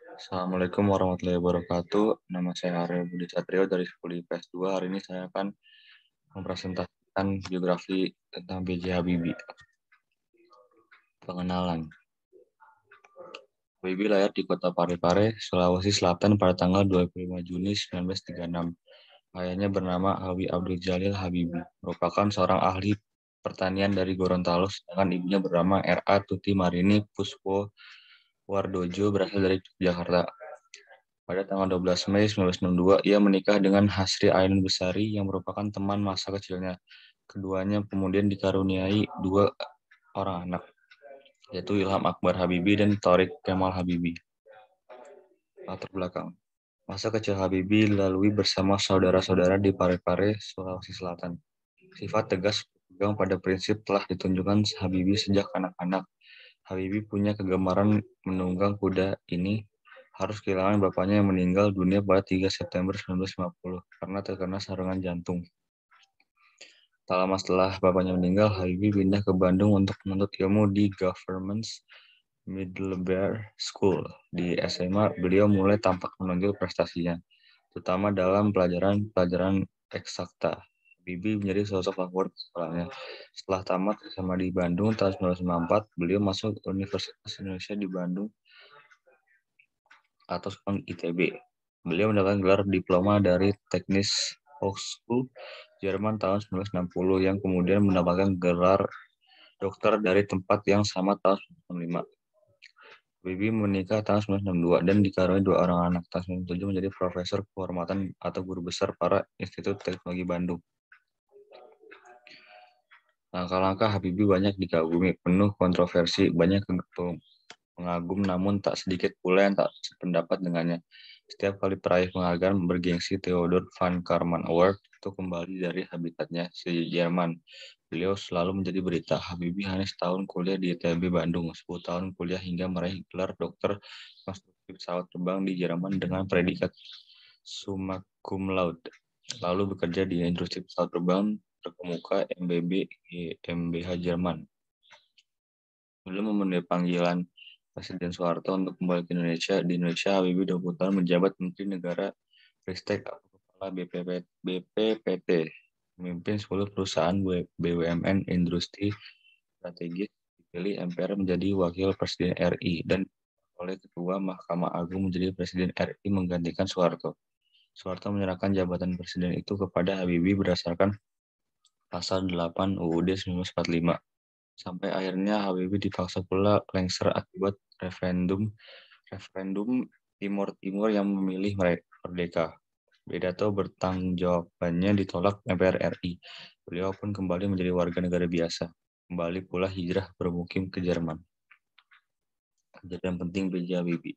Assalamualaikum warahmatullahi wabarakatuh. Nama saya Arya Budi Satrio dari Sekolah IPS 2. Hari ini saya akan mempresentasikan biografi tentang B.J. Habibie. Pengenalan. Habibie lahir di kota Parepare, Sulawesi Selatan pada tanggal 25 Juni 1936. Ayahnya bernama Hawi Abdul Jalil Habibie, merupakan seorang ahli pertanian dari Gorontalo, sedangkan ibunya bernama R.A. Tuti Marini Puspo Wardojo, berasal dari Jakarta. Pada tanggal 12 Mei 1962, ia menikah dengan Hasri Ainun Besari yang merupakan teman masa kecilnya. Keduanya kemudian dikaruniai dua orang anak, yaitu Ilham Akbar Habibie dan Tariq Kemal Habibie. Latar belakang. Masa kecil Habibie dilalui bersama saudara-saudara di Parepare, Sulawesi Selatan. Sifat tegas berpegang pada prinsip telah ditunjukkan Habibie sejak anak-anak. Habibie punya kegemaran menunggang kuda ini harus kehilangan bapaknya yang meninggal dunia pada 3 September 1950 karena terkena serangan jantung. Tak lama setelah bapaknya meninggal, Habibie pindah ke Bandung untuk menuntut ilmu di Government Middlebury School. Di SMA, beliau mulai tampak menonjol prestasinya, terutama dalam pelajaran eksakta. Habibie menjadi sosok favorit sekolahnya. Setelah tamat SMA di Bandung tahun 1994, beliau masuk Universitas Indonesia di Bandung atau sekarang ITB. Beliau mendapatkan gelar diploma dari Teknis Hochschule Jerman tahun 1960 yang kemudian mendapatkan gelar dokter dari tempat yang sama tahun 1965. Habibie menikah tahun 1962 dan dikaruniai dua orang anak. Tahun 1977 menjadi profesor kehormatan atau guru besar para Institut Teknologi Bandung. Langkah-langkah Habibie banyak dikagumi, penuh kontroversi, banyak pengagum, namun tak sedikit pula yang tak sependapat dengannya. Setiap kali peraih penghargaan bergengsi Theodor van Karman Award itu kembali dari habitatnya di Jerman. Beliau selalu menjadi berita. Habibie hanya setahun kuliah di ITB Bandung, 10 tahun kuliah hingga meraih gelar dokter konstruksi pesawat terbang di Jerman dengan predikat summa cum laude. Lalu bekerja di industri pesawat terbang terkemuka MBB GmbH Jerman. Belum memenuhi panggilan Presiden Soeharto untuk kembali ke Indonesia. Di Indonesia, Habibie 20 tahun menjabat Menteri Negara Ristek atau Kepala BPPT, memimpin 10 perusahaan BUMN industri strategis, dipilih MPR menjadi Wakil Presiden RI, dan oleh Ketua Mahkamah Agung menjadi Presiden RI menggantikan Soeharto. Soeharto menyerahkan jabatan Presiden itu kepada Habibie berdasarkan Pasal 8 UUD 1945. Sampai akhirnya Habibie dipaksa pula lengser akibat referendum Timur Timur yang memilih merdeka. Pidato bertanggung jawabannya ditolak MPR RI. Beliau pun kembali menjadi warga negara biasa. Kembali pula hijrah bermukim ke Jerman. Kejadian penting B.J. Habibie.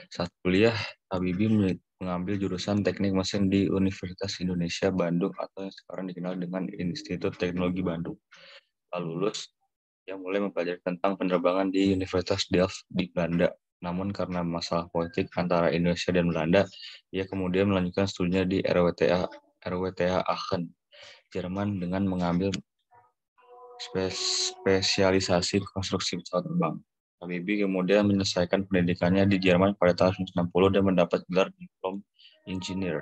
Saat kuliah, Habibie mengambil jurusan teknik mesin di Universitas Indonesia Bandung atau yang sekarang dikenal dengan Institut Teknologi Bandung. Setelah lulus, ia mulai mempelajari tentang penerbangan di Universitas Delft di Belanda. Namun karena masalah politik antara Indonesia dan Belanda, ia kemudian melanjutkan studinya di RWTH Aachen, Jerman dengan mengambil spesialisasi konstruksi pesawat terbang. Habibie kemudian menyelesaikan pendidikannya di Jerman pada tahun 1960 dan mendapat gelar diplom engineer.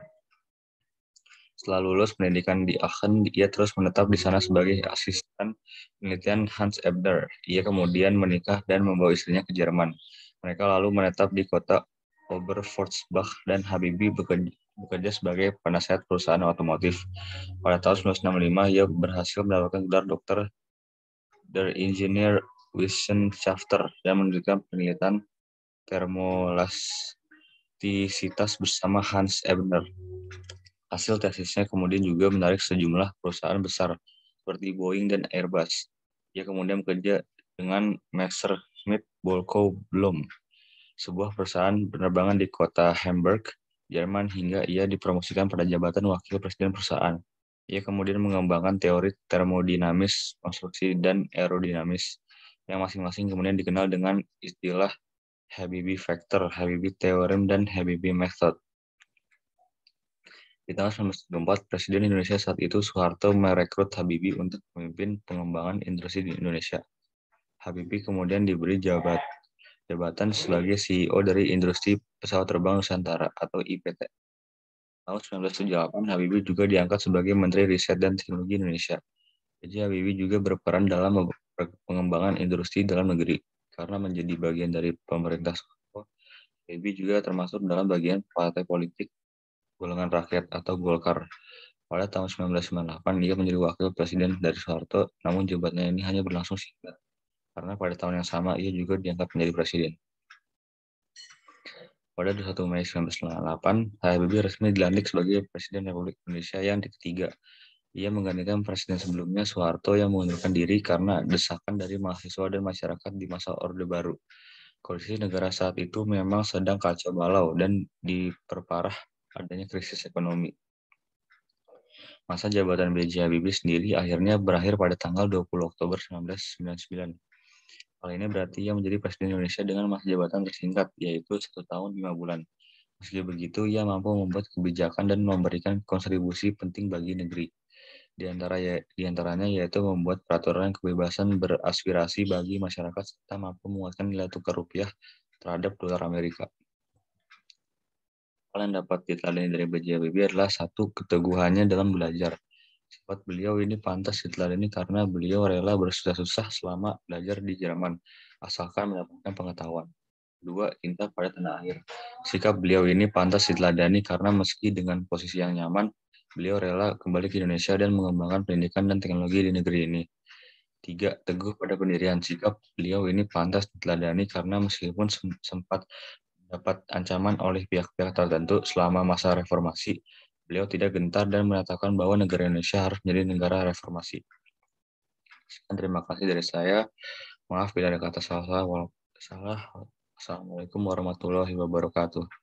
Setelah lulus pendidikan di Aachen, ia terus menetap di sana sebagai asisten penelitian Hans Ebner. Ia kemudian menikah dan membawa istrinya ke Jerman. Mereka lalu menetap di kota Oberforstbach dan Habibie bekerja sebagai penasehat perusahaan otomotif. Pada tahun 1965, ia berhasil mendapatkan gelar dokter der Ingenieur Wissenschafter dan melanjutkan penelitian termoelastisitas bersama Hans Ebner. Hasil tesisnya kemudian juga menarik sejumlah perusahaan besar seperti Boeing dan Airbus. Ia kemudian bekerja dengan Messerschmitt Volko Blom, sebuah perusahaan penerbangan di kota Hamburg, Jerman, hingga ia dipromosikan pada jabatan wakil presiden perusahaan. Ia kemudian mengembangkan teori termodinamis, konstruksi, dan aerodinamis, yang masing-masing kemudian dikenal dengan istilah Habibie Factor, Habibie Theorem, dan Habibie Method. Di tahun 1994, Presiden Indonesia saat itu Soeharto merekrut Habibie untuk memimpin pengembangan industri di Indonesia. Habibie kemudian diberi jabatan sebagai CEO dari Industri Pesawat Terbang Nusantara atau IPT. Tahun 1978, Habibie juga diangkat sebagai Menteri Riset dan Teknologi Indonesia. Jadi Habibie juga berperan dalam pengembangan industri dalam negeri. Karena menjadi bagian dari pemerintah Soeharto, Habibie juga termasuk dalam bagian partai politik Golongan Rakyat atau Golkar. Pada tahun 1998, ia menjadi wakil presiden dari Soeharto, namun jabatannya ini hanya berlangsung singkat. Karena pada tahun yang sama, ia juga diangkat menjadi presiden. Pada 21 Mei 1998, Habibie resmi dilantik sebagai Presiden Republik Indonesia yang ketiga. Ia menggantikan presiden sebelumnya Soeharto yang mengundurkan diri karena desakan dari mahasiswa dan masyarakat di masa Orde Baru. Kondisi negara saat itu memang sedang kacau balau dan diperparah adanya krisis ekonomi. Masa jabatan B.J. Habibie sendiri akhirnya berakhir pada tanggal 20 Oktober 1999. Hal ini berarti ia menjadi Presiden Indonesia dengan masa jabatan tersingkat, yaitu 1 tahun 5 bulan. Meski begitu, ia mampu membuat kebijakan dan memberikan kontribusi penting bagi negeri. Di antaranya yaitu membuat peraturan kebebasan beraspirasi bagi masyarakat serta mampu menguatkan nilai tukar rupiah terhadap dolar Amerika. Hal yang dapat diteladani dari B.J. Habibie adalah satu, keteguhannya dalam belajar. Sifat beliau ini pantas diteladani karena beliau rela bersusah-susah selama belajar di Jerman, asalkan mendapatkan pengetahuan. 2. Cinta pada tanah air. Sikap beliau ini pantas diteladani karena meski dengan posisi yang nyaman, beliau rela kembali ke Indonesia dan mengembangkan pendidikan dan teknologi di negeri ini. 3. Teguh pada pendirian. Sikap beliau ini pantas diteladani karena meskipun sempat dapat ancaman oleh pihak-pihak tertentu selama masa reformasi, beliau tidak gentar dan menyatakan bahwa negara Indonesia harus menjadi negara reformasi. Sekian, terima kasih dari saya. Maaf bila ada kata salah. Assalamualaikum warahmatullahi wabarakatuh.